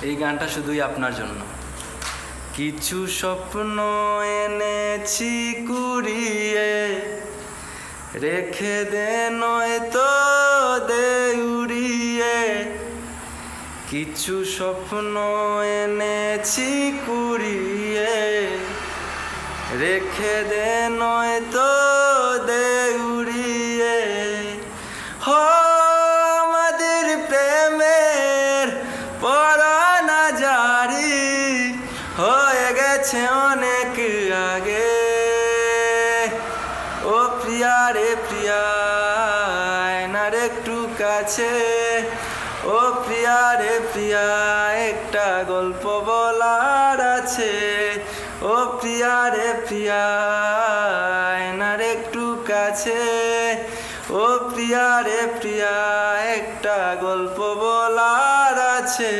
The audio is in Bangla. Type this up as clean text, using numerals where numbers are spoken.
এই গানটা শুধুই আপনার জন্য। কিছু স্বপ্ন এনেছি কুড়িয়ে, রেখে দে নয়তো দে উড়িয়ে। কিছু স্বপ্ন এনেছি কুড়িয়ে, রেখে দে নয়তো দে উড়িয়ে। আমাদের প্রেমের পরানা জারি হয়ে গেছে অনেক আগে। ও প্রিয়া রে প্রিয়া, আয়নার একটু কাছে। ও প্রিয়া রে প্রিয়া, একটা গল্প বলার আছে। ও প্রিয়া রে প্রিয়া, আয়নার একটু কাছে। ও প্রিয়া রে প্রিয়া, একটা গল্প বলার আছে।